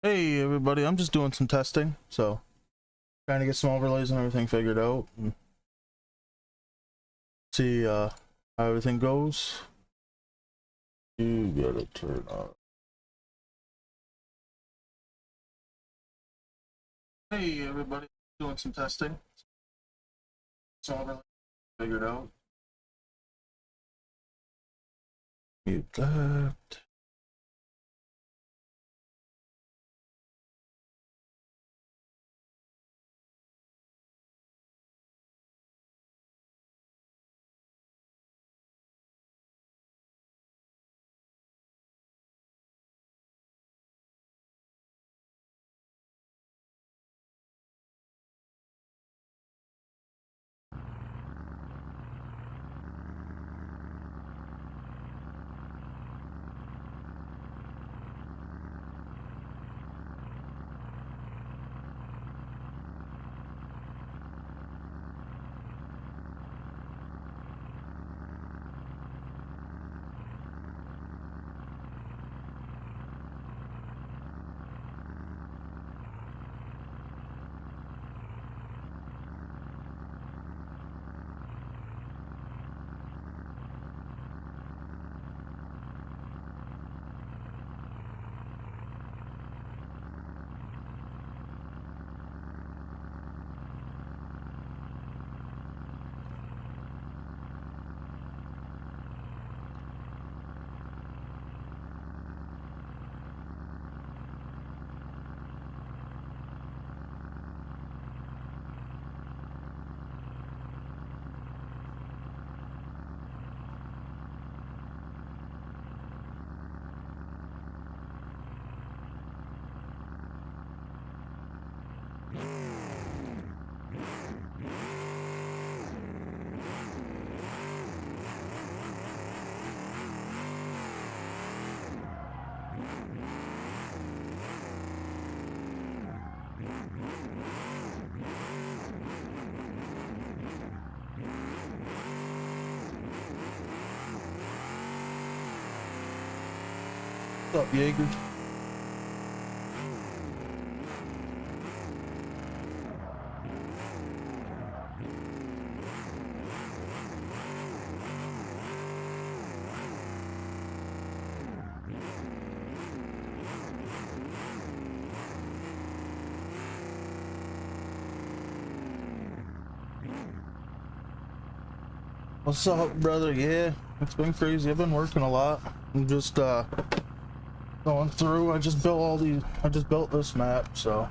Hey everybody, I'm just doing some testing, so trying to get some overlays and everything figured out and see how everything goes. You gotta turn on. Hey everybody, doing some testing. Some overlays figured out. Mute that. What's up, Jaeger? What's up, brother? Yeah, it's been crazy. I've been working a lot. I'm just going through. I just built this map, so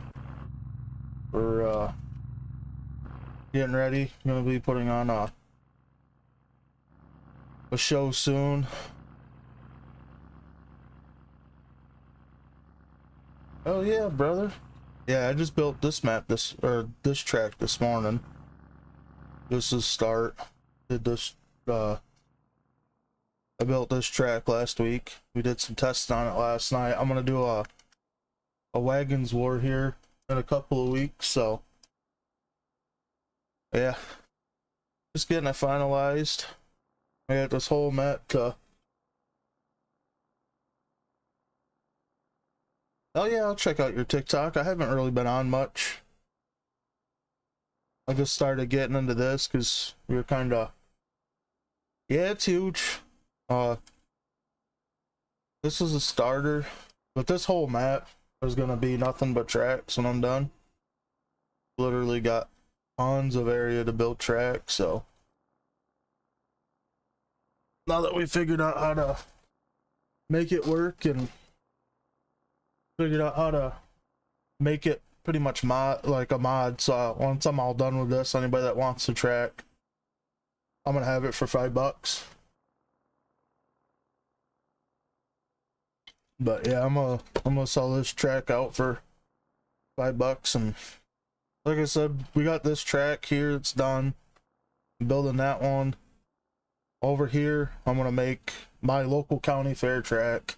we're getting ready. I'm gonna be putting on a show soon. Oh yeah, brother. Yeah, I just built this map this track this morning. This is start. Did this I built this track last week. We did some tests on it last night. I'm gonna do a wagons war here in a couple of weeks, so yeah. Just getting it finalized. I got this whole map to. Oh yeah, I'll check out your TikTok. I haven't really been on much. I just started getting into this because we were kind of. Yeah, it's huge. This is a starter, but this whole map is gonna be nothing but tracks when I'm done. Literally got tons of area to build tracks, so now that we figured out how to make it work and figured out how to make it pretty much like a mod, so once I'm all done with this, anybody that wants the track, I'm gonna have it for $5. But yeah, I'm gonna sell this track out for $5, and like I said, we got this track here, it's done. I'm building that one. Over here, I'm gonna make my local county fair track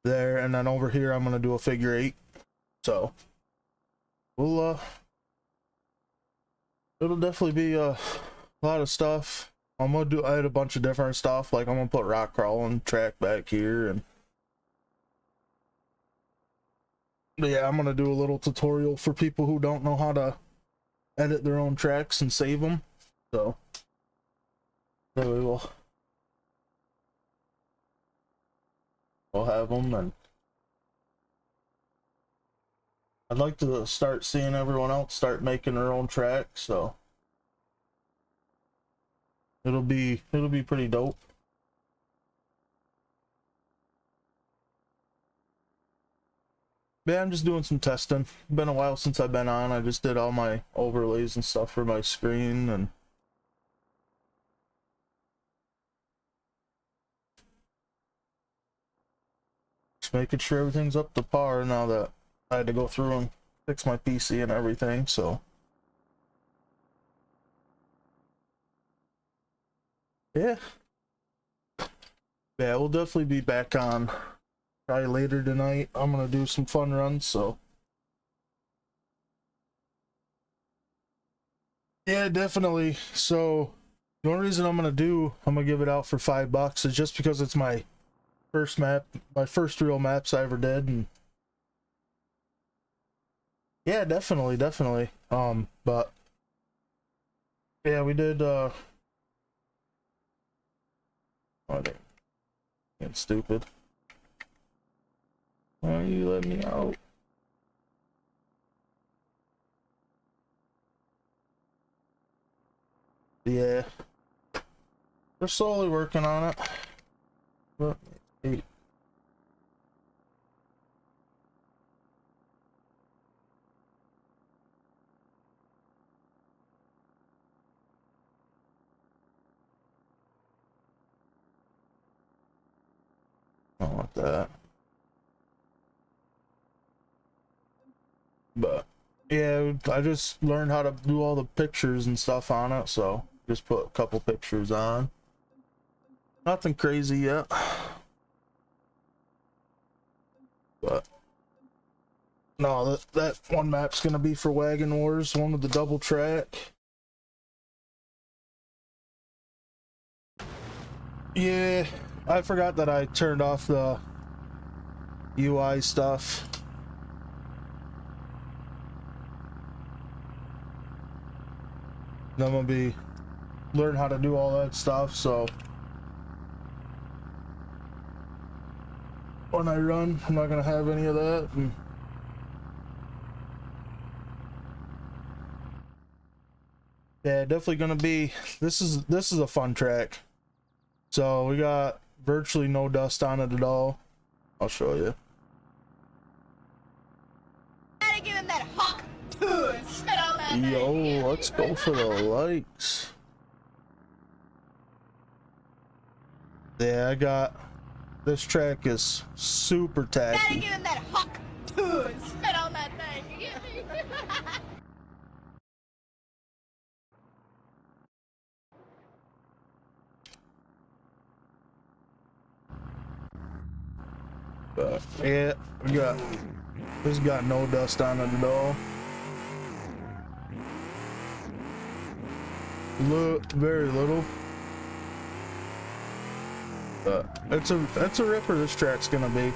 there, and then over here I'm gonna do a figure 8. So we'll it'll definitely be a lot of stuff. I had a bunch of different stuff, like I'm gonna put rock crawling track back here, and But yeah, I'm gonna do a little tutorial for people who don't know how to edit their own tracks and save them. So there we will. We'll have them, and I'd like to start seeing everyone else start making their own tracks. So it'll be pretty dope. Yeah, I'm just doing some testing. Been a while since I've been on. I just did all my overlays and stuff for my screen, and just making sure everything's up to par now that I had to go through and fix my PC and everything. So yeah, we'll definitely be back on probably later tonight. I'm gonna do some fun runs, so yeah, definitely. So the only reason I'm gonna give it out for $5 is just because it's my first map, my first real maps I ever did, and yeah, definitely. But yeah, we did. Oh, it's stupid. Why are you letting me out? Yeah, we're slowly working on it. But hey. I don't want that. But yeah, I just learned how to do all the pictures and stuff on it, so just put a couple pictures on. Nothing crazy yet. But no, that one map's gonna be for Wagon Wars, one with the double track. Yeah, I forgot that I turned off the UI stuff. I'm gonna be learn how to do all that stuff, so when I run, I'm not gonna have any of that. And yeah, definitely gonna be. This is a fun track. So we got virtually no dust on it at all. I'll show you. Gotta give him that hawk tush. Yo, let's go for the likes. Yeah, I got this track is super Gotta tacky. give him that hawk tush. Spit on that thing. You get me? But yeah, this got no dust on it at all. Look, very little. But that's a ripper. This track's gonna be.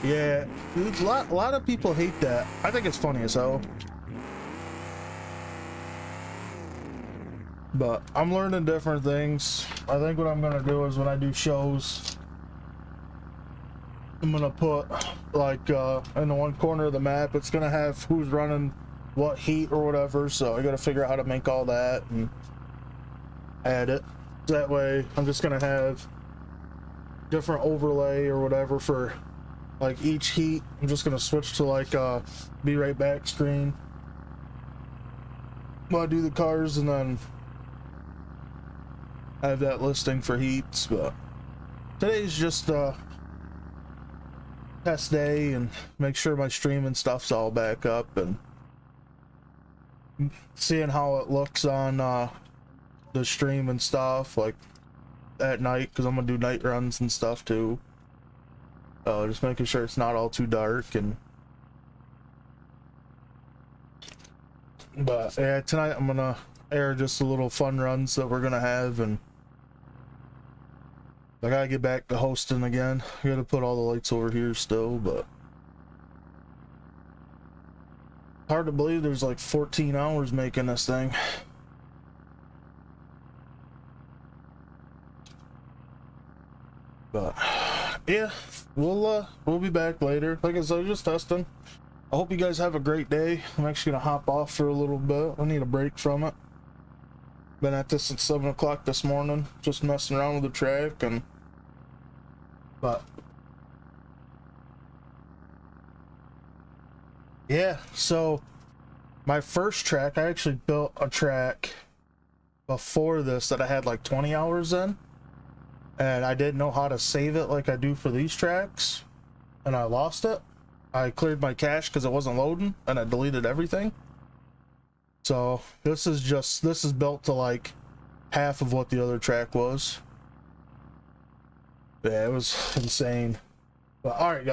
Yeah, a lot of people hate that. I think it's funny as hell. But I'm learning different things. I think what I'm gonna do is when I do shows, I'm gonna put like in the one corner of the map, it's gonna have who's running what heat or whatever. So I gotta figure out how to make all that and add it. That way I'm just gonna have different overlay or whatever for like each heat. I'm just gonna switch to like be right back screen while I do the cars, and then I have that listing for heats. But today's just test day and make sure my stream and stuff's all back up and seeing how it looks on the stream and stuff like at night, because I'm gonna do night runs and stuff too. Just making sure it's not all too dark. And but yeah, tonight I'm gonna air just a little fun runs that we're gonna have, and I gotta get back to hosting again. I gotta put all the lights over here still, but hard to believe there's like 14 hours making this thing. But yeah, we'll be back later. Like I said, just testing. I hope you guys have a great day. I'm actually gonna hop off for a little bit. I need a break from it. Been at this since 7 o'clock this morning, just messing around with the track but yeah, so my first track, I actually built a track before this that I had like 20 hours in, and I didn't know how to save it like I do for these tracks, and I lost it. I cleared my cache because it wasn't loading, and I deleted everything. So this is built to like half of what the other track was. Yeah, it was insane. But all right, guys.